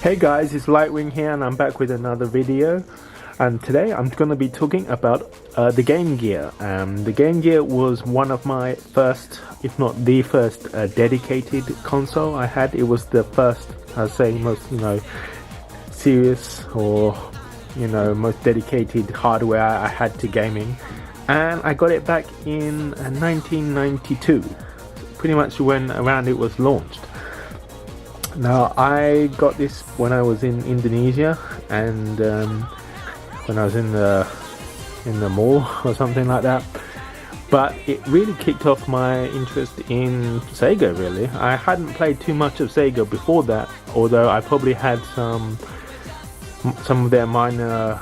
Hey guys, it's Lightwing here and I'm back with another video, and today I'm going to be talking about the Game Gear. The Game Gear was one of my first, if not the first, dedicated console I had. It was the first, I'd say, most serious or most dedicated hardware I had to gaming, and I got it back in 1992, pretty much when around it was launched. Now, I got this when I was in Indonesia, and when I was in the mall or something like that. But it really kicked off my interest in SEGA. Really, I hadn't played too much of SEGA before that, although I probably had some of their minor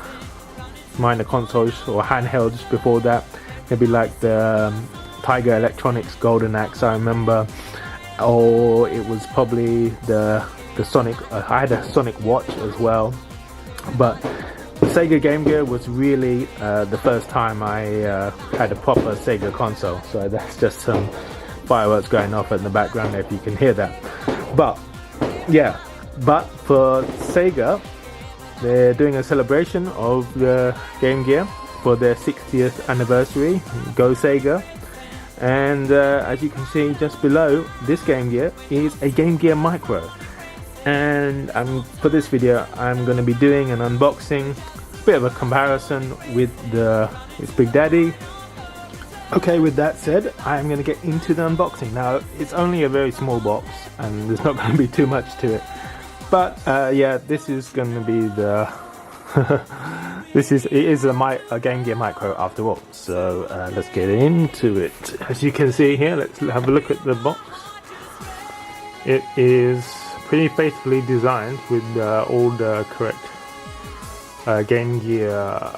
consoles or handhelds before that. Maybe like the Tiger Electronics Golden Axe, I remember. Or it was probably the Sonic. I had a Sonic watch as well, but the Sega Game Gear was really the first time I had a proper Sega console. So that's just some fireworks going off in the background if you can hear that. But yeah, but for Sega, they're doing a celebration of the Game Gear for their 60th anniversary. Go Sega! And as you can see just below, this Game Gear is a Game Gear Micro, and for this video I'm going to be doing an unboxing, a bit of a comparison with its Big Daddy. Okay, with that said, I'm going to get into the unboxing. Now, it's only a very small box and there's not going to be too much to it, but yeah, this is going to be the it is a Game Gear Micro after all, so let's get into it. As you can see here, let's have a look at the box. It is pretty faithfully designed with all the correct Game Gear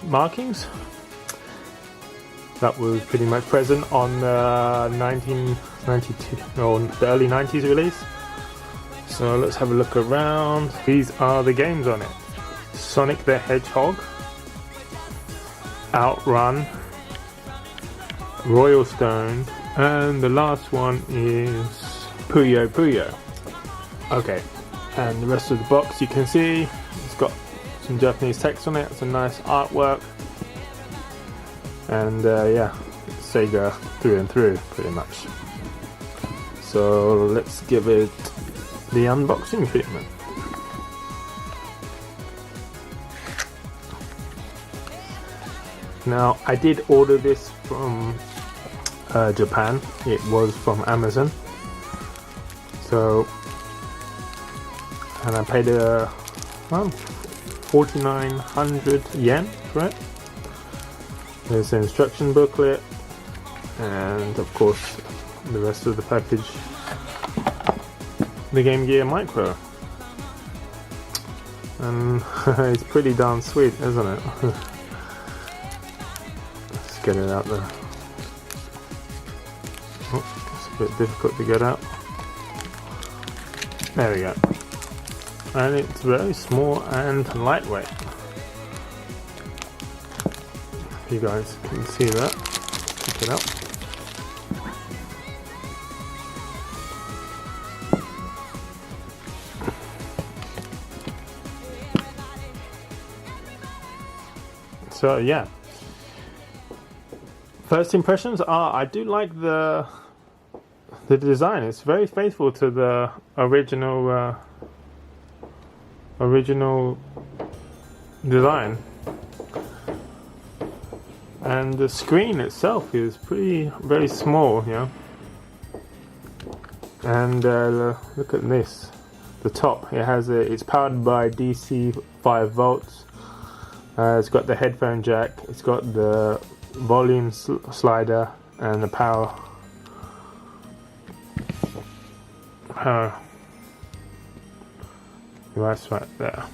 markings that was pretty much present on the 1992 or the early 90s release. So let's have a look around. These are the games on it: Sonic the Hedgehog, Outrun, Royal Stone, and the last one is Puyo Puyo. Okay, and the rest of the box, you can see it's got some Japanese text on it, some nice artwork, and yeah, Sega through and through pretty much. So let's give it the unboxing treatment. Now, I did order this from Japan. It was from Amazon. So, and I paid 4,900 yen for it. There's an instruction booklet, and of course the rest of the package, the Game Gear Micro. And it's pretty darn sweet, isn't it? Get it out there. Oh, it's a bit difficult to get out. There we go. And it's very small and lightweight. You guys can see that. Check it out. So yeah. First impressions are, I do like the design. It's very faithful to the original design, and the screen itself is very small, And look at this, the top. It's powered by DC 5 volts. It's got the headphone jack. It's got the volume slider and the power device right there.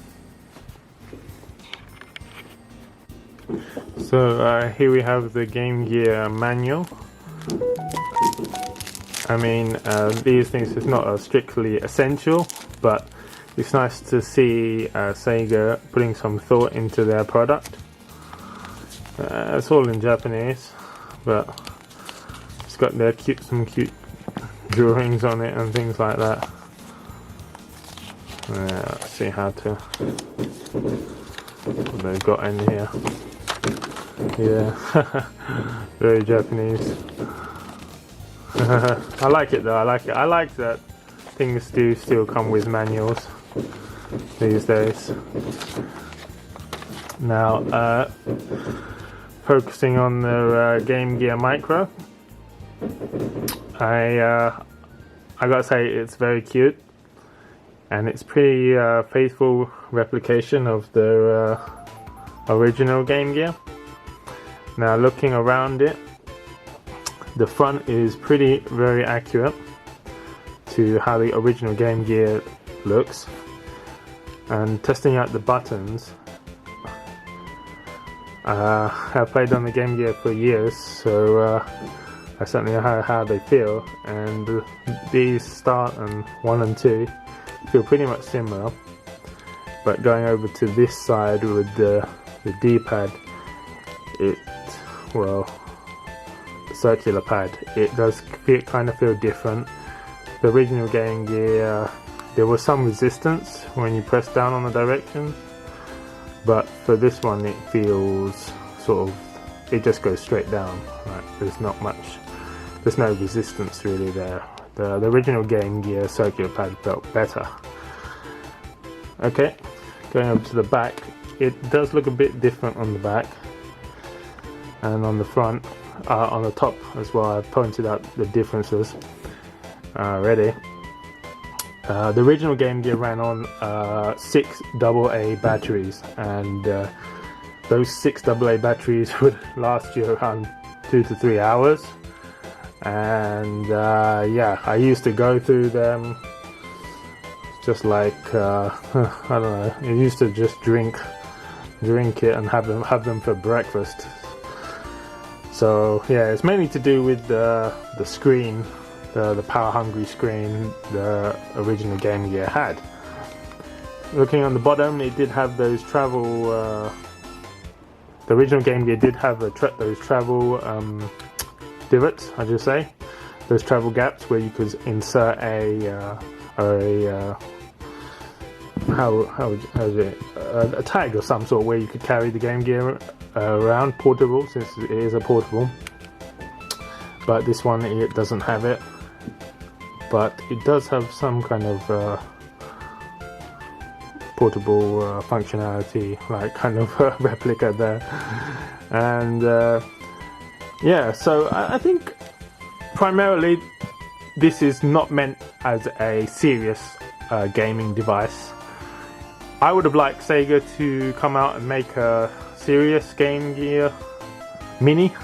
So here we have the Game Gear manual. I mean, these things is not strictly essential, but it's nice to see Sega putting some thought into their product. It's all in Japanese, but it's got some cute drawings on it and things like that. Let's see how to. What they've got in here. Yeah, very Japanese. I like it though. I like it. I like that things do still come with manuals these days. Now, focusing on the Game Gear Micro, I gotta say it's very cute, and it's pretty faithful replication of the original Game Gear. Now, looking around it, the front is very accurate to how the original Game Gear looks, and testing out the buttons, I've played on the Game Gear for years, so I certainly know how they feel, and these Start and 1 and 2 feel pretty much similar, but going over to this side with the D-pad, circular pad, it does kind of feel different. The original Game Gear, there was some resistance when you press down on the directions, but for this one it feels sort of, it just goes straight down. Right? There's no resistance really there. The original Game Gear circular pad felt better. Okay, going over to the back, it does look a bit different on the back, and on the front, on the top as well. I've pointed out the differences already. The original Game Gear ran on 6 AA batteries, and those 6 AA batteries would last you around 2 to 3 hours. And yeah, I used to go through them just like I don't know. I used to just drink it and have them for breakfast. So yeah, it's mainly to do with the screen, the power hungry screen the original Game Gear had. Looking on the bottom, it did have those travel. The original Game Gear did have those travel divots, I should say, those travel gaps where you could insert a tag of some sort where you could carry the Game Gear around, portable, since it is a portable. But this one, it doesn't have it, but it does have some kind of portable functionality, like kind of replica there. And yeah, so I think primarily this is not meant as a serious gaming device. I would have liked Sega to come out and make a serious Game Gear Mini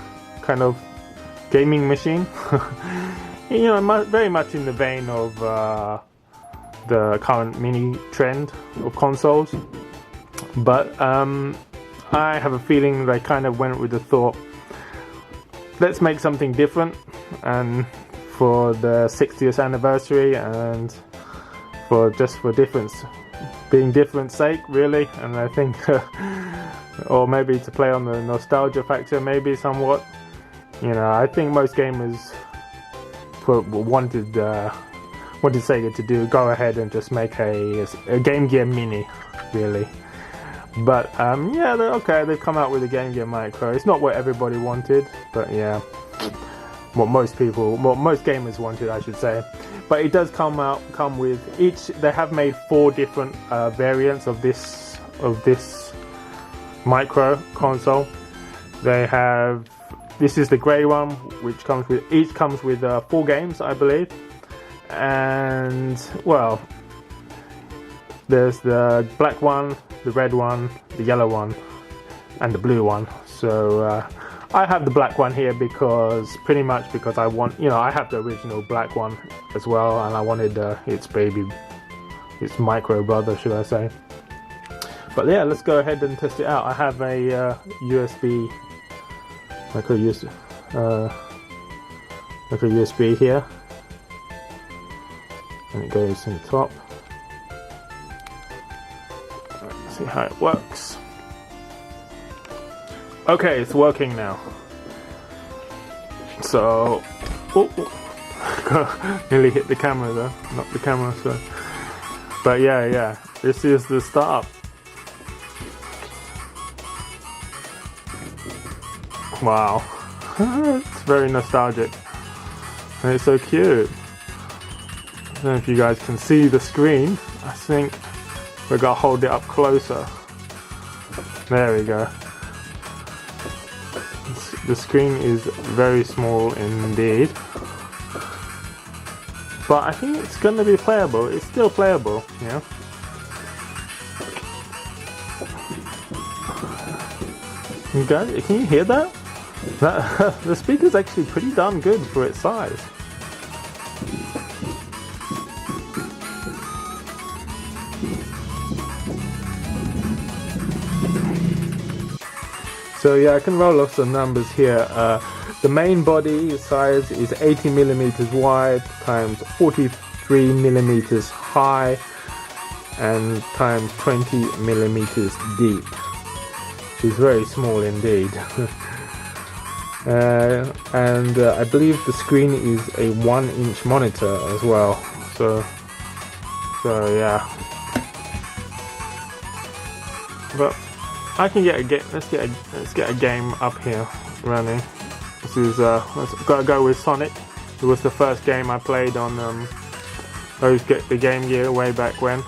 kind of gaming machine. You know, very much in the vein of the current mini trend of consoles. But I have a feeling they kind of went with the thought, let's make something different, and for the 60th anniversary, and for difference, being different sake, really. And I think or maybe to play on the nostalgia factor, maybe somewhat. You know, I think most gamers wanted Sega to go ahead and just make a Game Gear Mini, really. But yeah, they've come out with a Game Gear Micro. It's not what everybody wanted, but yeah, what most gamers wanted, I should say. But it does come with each. They have made 4 different variants of this micro console. They have, this is the grey one, which comes with 4 games, I believe. And well, there's the black one, the red one, the yellow one, and the blue one. So I have the black one here because I want, I have the original black one as well, and I wanted its micro brother, should I say. But yeah, let's go ahead and test it out. I have a USB micro USB here, and it goes in the top. Let's see how it works. Okay, it's working now. So, nearly hit the camera though, not the camera. So, But yeah, this is the start. Wow, it's very nostalgic and it's so cute. I don't know if you guys can see the screen. I think we're gonna hold it up closer. There we go. The screen is very small indeed, but I think it's gonna be playable. It's still playable, yeah. You guys, can you hear that? The speaker's actually pretty darn good for its size. So yeah, I can roll off some numbers here. The main body size is 80 millimeters wide times 43 millimeters high and times 20 millimeters deep. Which is very small indeed. And I believe the screen is a 1-inch monitor as well. So yeah. But I can get a game. Let's get a game up here running. This is let's go with Sonic. It was the first game I played on the Game Gear way back when.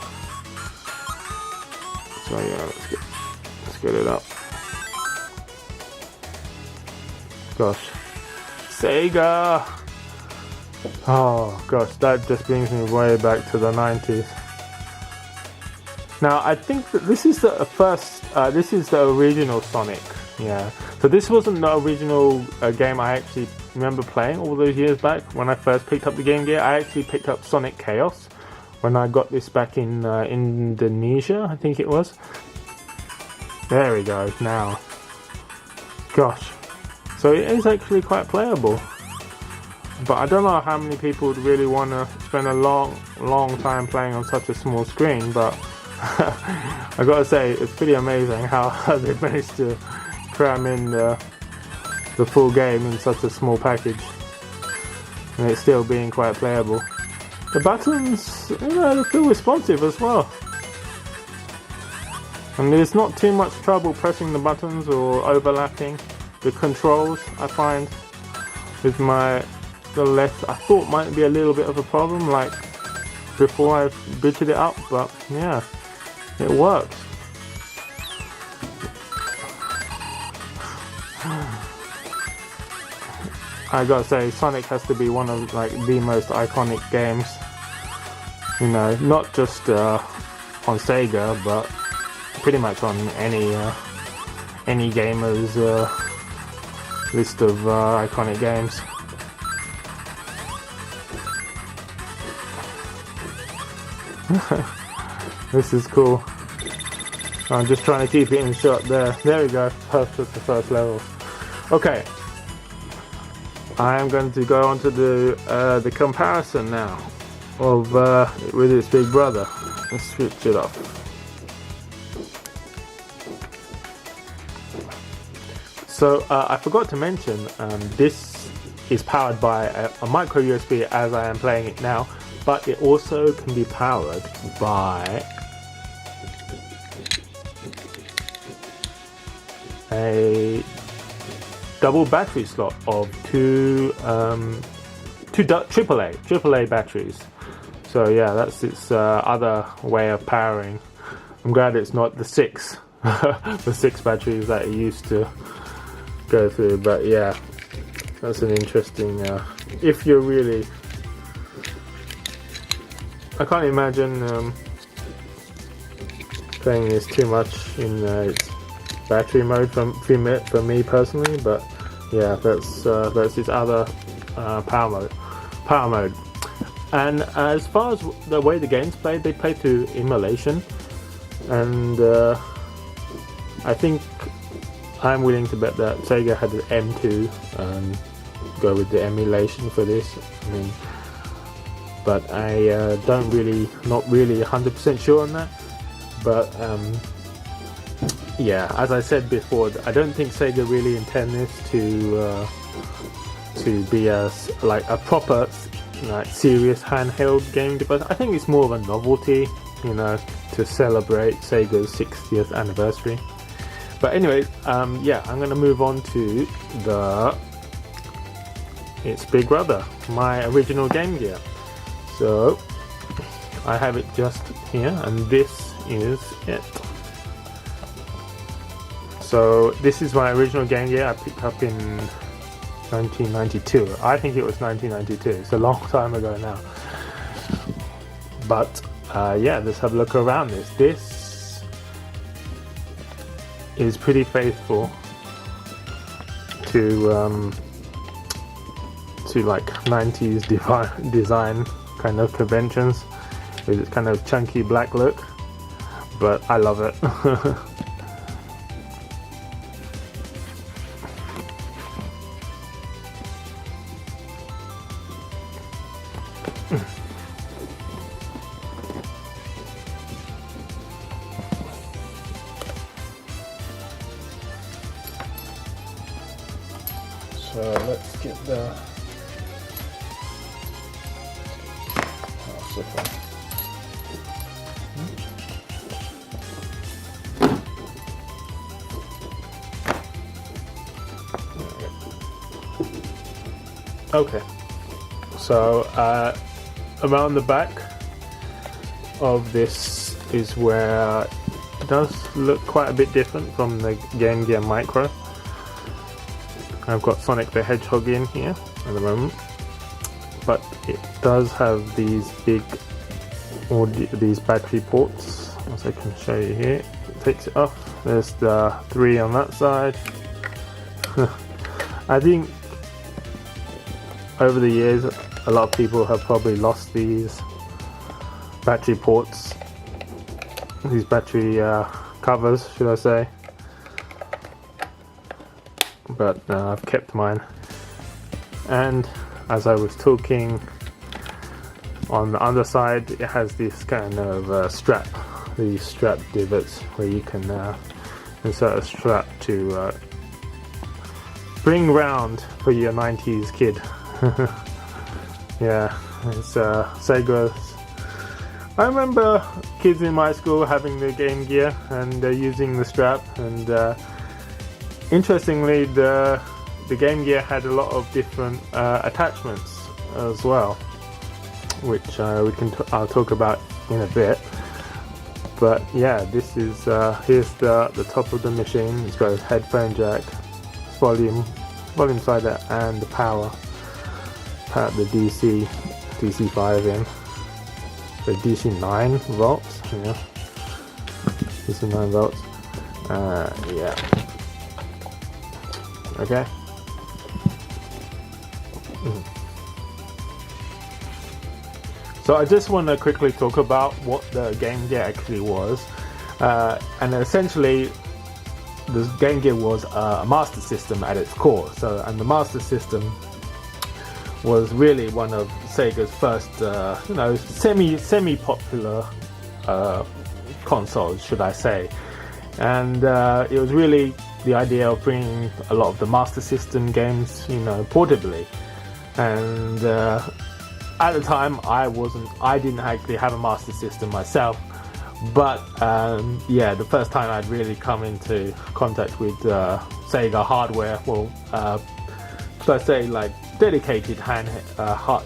So yeah, let's get it up. Gosh, SEGA. Oh gosh, that just brings me way back to the 90s. Now I think that this is the first. This is the original Sonic. Yeah. So this wasn't the original game I actually remember playing all those years back when I first picked up the Game Gear. I actually picked up Sonic Chaos when I got this back in Indonesia, I think it was. There we go. Now, gosh. So it is actually quite playable. But I don't know how many people would really want to spend a long time playing on such a small screen, but I gotta say, it's pretty amazing how they managed to cram in the full game in such a small package, and it's still being quite playable. The buttons, you know, they feel responsive as well. And there's not too much trouble pressing the buttons or overlapping. The controls, I find, with the left, I thought might be a little bit of a problem, like before I booted it up, but yeah, it works. I gotta say, Sonic has to be one of like the most iconic games. You know, not just on Sega, but pretty much on any gamer's list of iconic games. This is cool. I'm just trying to keep it in shot there. There we go. Perfect, the first level. Okay. I am going to go on to the comparison now of with its big brother. Let's switch it up. So I forgot to mention this is powered by a micro USB as I am playing it now, but it also can be powered by a double battery slot of two AAA batteries. So yeah, that's its other way of powering. I'm glad it's not the 6 batteries that it used to go through, but yeah, that's an interesting if you're really, I can't imagine playing this too much in its battery mode for me personally, but yeah, that's its other power mode. And as far as the way the game's played, they play through emulation, and I think I'm willing to bet that Sega had an M2 go with the emulation for this. I mean, but I not really 100% sure on that. But yeah, as I said before, I don't think Sega really intend this to be a proper serious handheld game device. I think it's more of a novelty you know, to celebrate Sega's 60th anniversary. But anyway, yeah, I'm gonna move on to its big brother, my original Game Gear. So I have it just here, and this is it. So this is my original Game Gear I picked up in 1992. I think it was 1992. It's a long time ago now. But yeah, let's have a look around this. This is pretty faithful to like 90s design kind of conventions, with its kind of chunky black look. But I love it. So let's get the okay, so around the back of this is where it does look quite a bit different from the Game Gear Micro. I've got Sonic the Hedgehog in here at the moment, but it does have these big these battery ports, as I can show you here. It takes it off. There's the 3 on that side. I think over the years a lot of people have probably lost these battery ports, these battery covers, should I say. But I've kept mine. And as I was talking, on the underside it has this kind of strap, these strap divots where you can insert a strap to bring round for your 90s kid. Yeah, it's Sega's. I remember kids in my school having the Game Gear and using the strap, and interestingly, the Game Gear had a lot of different attachments as well, which I'll talk about in a bit. But yeah, this is here's the top of the machine. It's got a headphone jack, volume slider, and the power the DC5 in. So DC 9 volts. Yeah, DC 9 volts. Yeah. Okay. So I just want to quickly talk about what the Game Gear actually was, and essentially the Game Gear was a Master System at its core. And the Master System was really one of Sega's first, you know, semi-popular consoles, should I say? And it was really the idea of bringing a lot of the Master System games, you know, portably. And at the time, I didn't actually have a Master System myself, but yeah, the first time I'd really come into contact with Sega hardware, well, should I say, like dedicated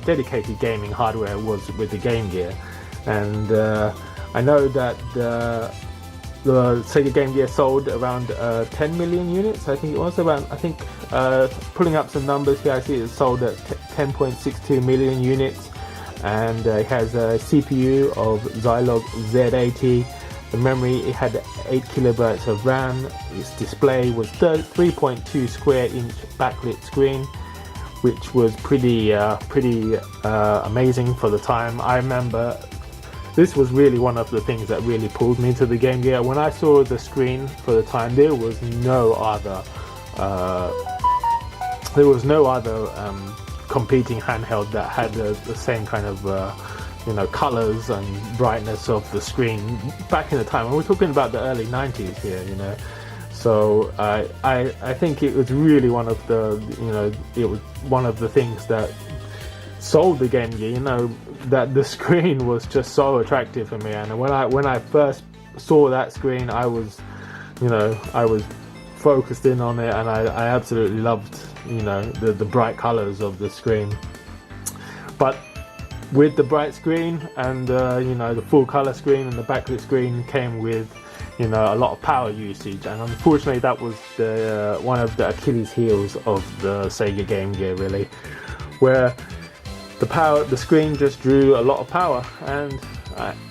dedicated gaming hardware, was with the Game Gear. And I know that the Sega Game Gear sold around 10 million units. I think it was around. I think pulling up some numbers here, I see it sold at 10.62 million units, and it has a CPU of Zilog Z80. The memory, it had 8 kilobytes of RAM. Its display was 3.2 square inch backlit screen, which was pretty amazing for the time. I remember this was really one of the things that really pulled me to the Game Gear. When I saw the screen for the time, there was no other competing handheld that had the same kind of you know, colors and brightness of the screen back in the time. And we're talking about the early 90s here, you know. So I think it was really one of the, you know, it was one of the things that sold the Game Gear, you know, that the screen was just so attractive for me. And when I first saw that screen, I was focused in on it, and I absolutely loved, you know, the bright colors of the screen. But with the bright screen and you know, the full color screen and the backlit screen came with, you know, a lot of power usage, and unfortunately that was the one of the Achilles heels of the Sega Game Gear, really, where the screen just drew a lot of power, and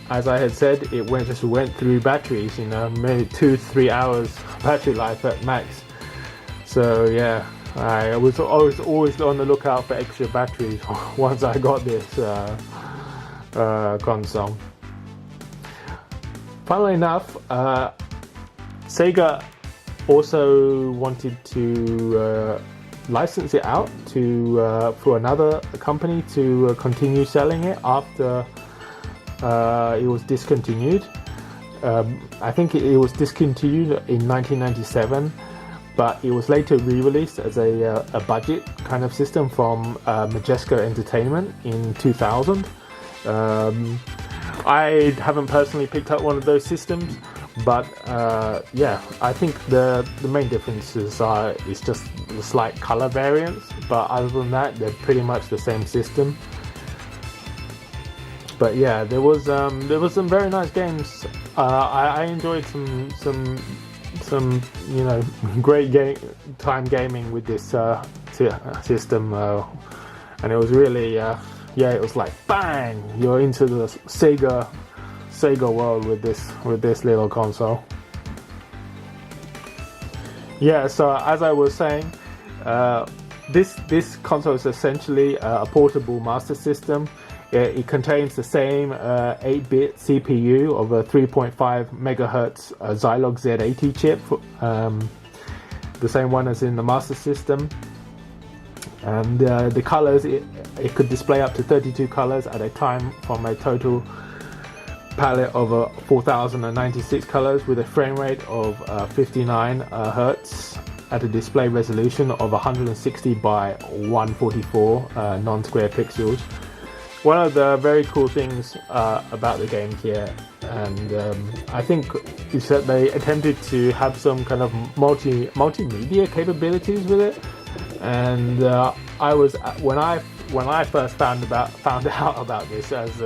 as I had said, it just went through batteries, you know, maybe 2-3 hours battery life at max. So yeah, I was always on the lookout for extra batteries once I got this console. Funnily enough, Sega also wanted to license it out to for another company to continue selling it after it was discontinued. I think it was discontinued in 1997, but it was later re-released as a budget kind of system from Majesco Entertainment in 2000. I haven't personally picked up one of those systems, but yeah, I think the main differences is just the slight color variance, but other than that, they're pretty much the same system. But yeah, there was some very nice games. I enjoyed some you know, great time gaming with this system, and it was really yeah, it was like bang, you're into the Sega world with this little console. Yeah, so as I was saying, this console is essentially a portable master system. It contains the same 8-bit CPU of a 3.5 megahertz Zilog Z80 chip, the same one as in the Master System. And the colors, it could display up to 32 colors at a time from a total palette of 4,096 colors with a frame rate of 59 hertz at a display resolution of 160 by 144 non-square pixels. One of the very cool things about the Game Gear, and I think, is that they attempted to have some kind of multimedia capabilities with it. And I was when I first found out about this as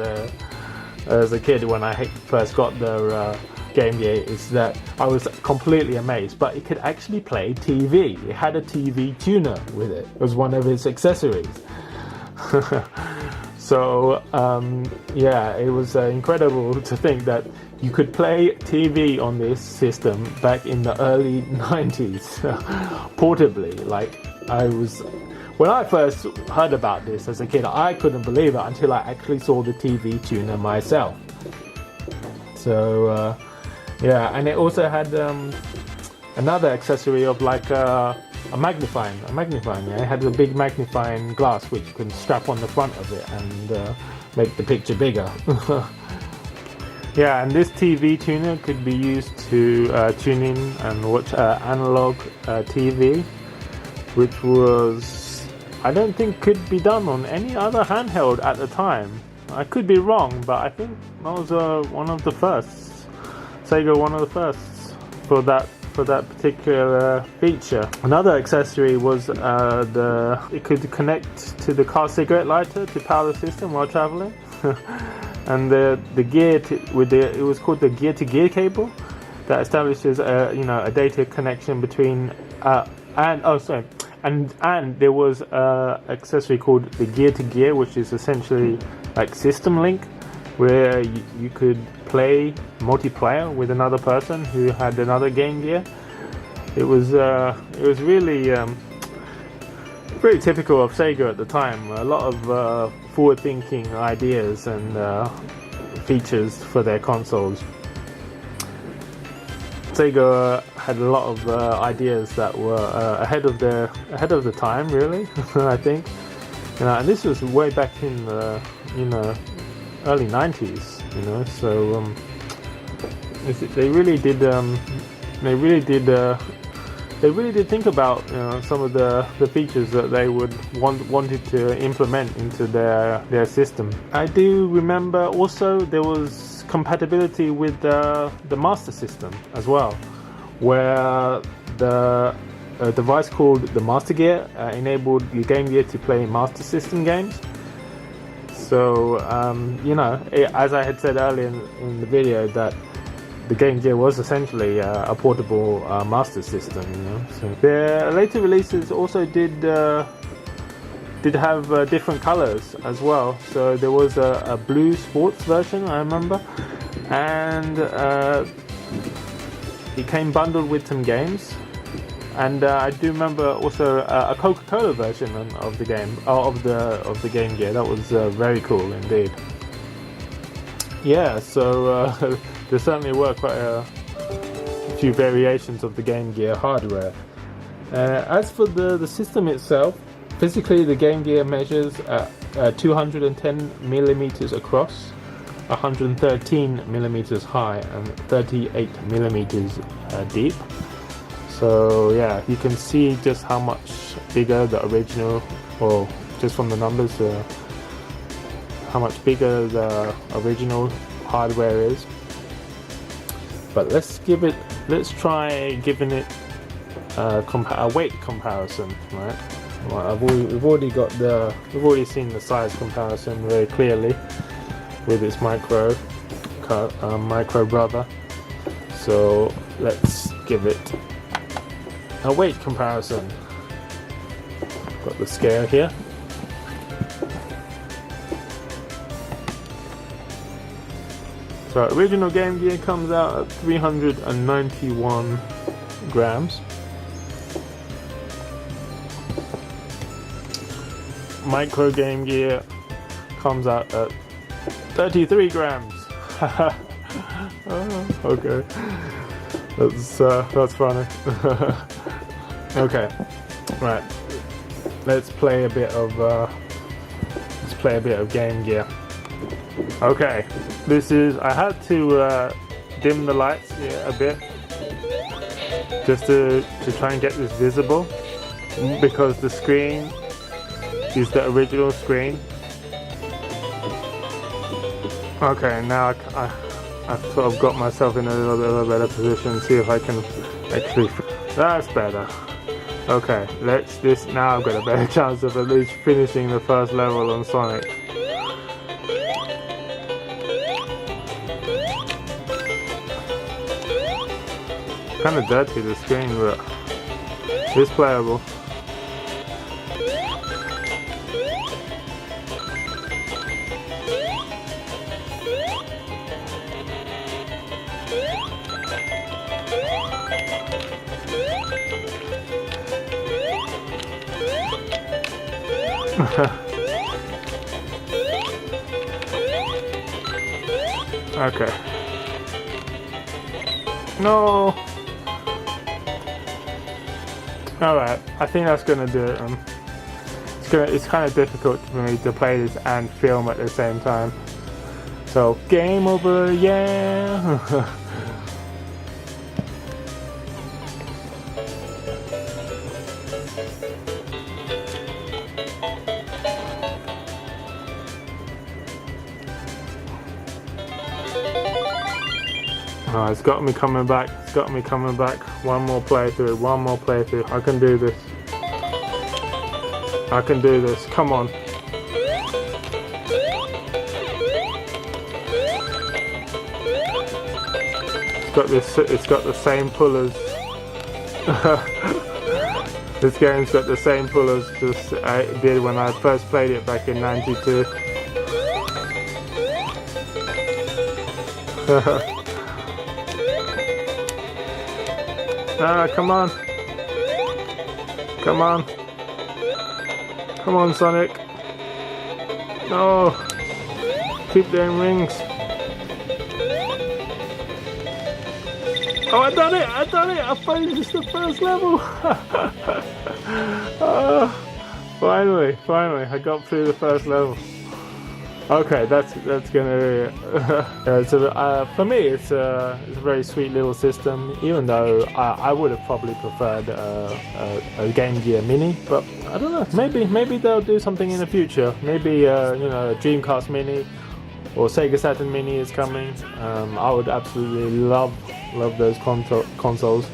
a kid, when I first got the Game Gear, is that I was completely amazed. But it could actually play TV. It had a TV tuner with it. It was one of its accessories. So yeah, it was incredible to think that you could play TV on this system back in the early 90s, portably. Like, when I first heard about this as a kid, I couldn't believe it until I actually saw the TV tuner myself. So yeah, and it also had another accessory of like a magnifying. Yeah, it had a big magnifying glass which you can strap on the front of it and make the picture bigger. Yeah, and this TV tuner could be used to tune in and watch analog TV, which was, I don't think, could be done on any other handheld at the time. I could be wrong, but I think that was one of the firsts. Sega, one of the firsts for that particular feature. Another accessory was it could connect to the car cigarette lighter to power the system while traveling. And the gear it was called the gear-to-gear cable that establishes a data connection between and there was accessory called the gear-to-gear, which is essentially like system link, where you could play multiplayer with another person who had another Game Gear. It was really very typical of Sega at the time. A lot of forward-thinking ideas and features for their consoles. Sega had a lot of ideas that were ahead of the time, really. I think, and this was way back in the early 90s. They really did they really did think about, you know, some of the features that they would wanted to implement into their system. I do remember also there was compatibility with the Master System as well, where the device called the Master Gear enabled your Game Gear to play Master System games. So you know, as I had said earlier in the video, that the Game Gear was essentially a portable Master System. You know, so their later releases also did have different colors as well. So there was a blue sports version, I remember, and it came bundled with some games. And I do remember also a Coca-Cola version of the game, of the Game Gear. That was very cool indeed. Yeah, so there certainly were quite a few variations of the Game Gear hardware. As for the system itself, physically the Game Gear measures 210 millimeters across, 113 millimeters high, and 38 millimeters deep. So yeah, you can see just how much bigger the original, or just from the numbers, how much bigger the original hardware is. But let's try giving it a weight comparison, right? Well, we've already seen the size comparison very clearly with its micro brother. So let's give it a weight comparison. Got the scale here. So original Game Gear comes out at 391 grams. Micro Game Gear comes out at 33 grams. Oh, okay, that's funny. Okay, right. Let's play a bit of Game Gear. Okay, I had to dim the lights here a bit just to try and get this visible, because the screen is the original screen. Okay, now I've sort of got myself in a little better position. See if I can actually. That's better. Okay, now I've got a better chance of at least finishing the first level on Sonic. Kind of dirty, the screen, but it's playable. Okay. No. Alright, I think that's gonna do it. It's kind of difficult for me to play this and film at the same time. So, game over, yeah! Oh, it's got me coming back. One more playthrough. I can do this. Come on. It's got the same pullers. This game's got the same pullers as I did when I first played it back in '92. Come on. Come on, Sonic. No. Keep doing rings. Oh, I done it. I finished the first level. Finally. I got through the first level. Okay, that's gonna. So for me, it's a very sweet little system. Even though I would have probably preferred a Game Gear Mini, but I don't know. Maybe they'll do something in the future. Maybe a Dreamcast Mini or Sega Saturn Mini is coming. I would absolutely love those consoles.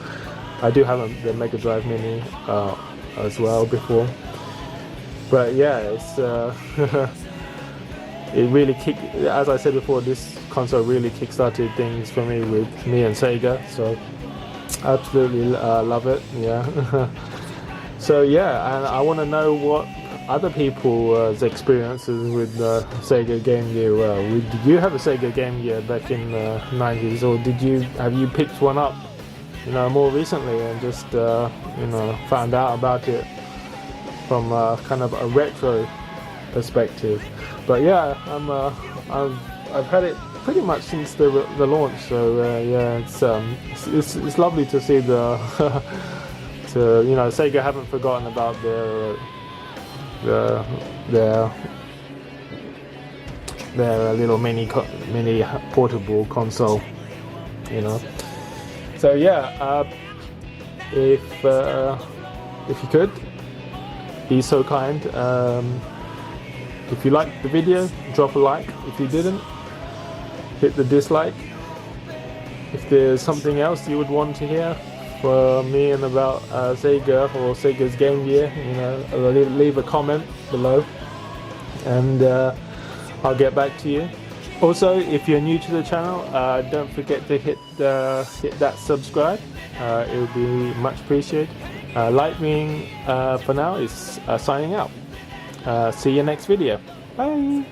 I do have the Mega Drive Mini as well before, but yeah, it's. It really as I said before, this console really kickstarted things for me with me and Sega, so absolutely love it. Yeah. So yeah, and I want to know what other people's experiences with Sega Game Gear were. Did you have a Sega Game Gear back in the 90s, or have you picked one up, more recently and just found out about it from kind of a retro perspective? But yeah, I've had it pretty much since the launch. So yeah, it's lovely to see Sega haven't forgotten about their little mini portable console. So yeah, if you could be so kind. If you liked the video, drop a like. If you didn't, hit the dislike. If there's something else you would want to hear from me and about Sega or Sega's Game Gear, leave a comment below, and I'll get back to you. Also, if you're new to the channel, don't forget to hit that subscribe. It would be much appreciated. Lightwing for now is signing out. See you next video. Bye.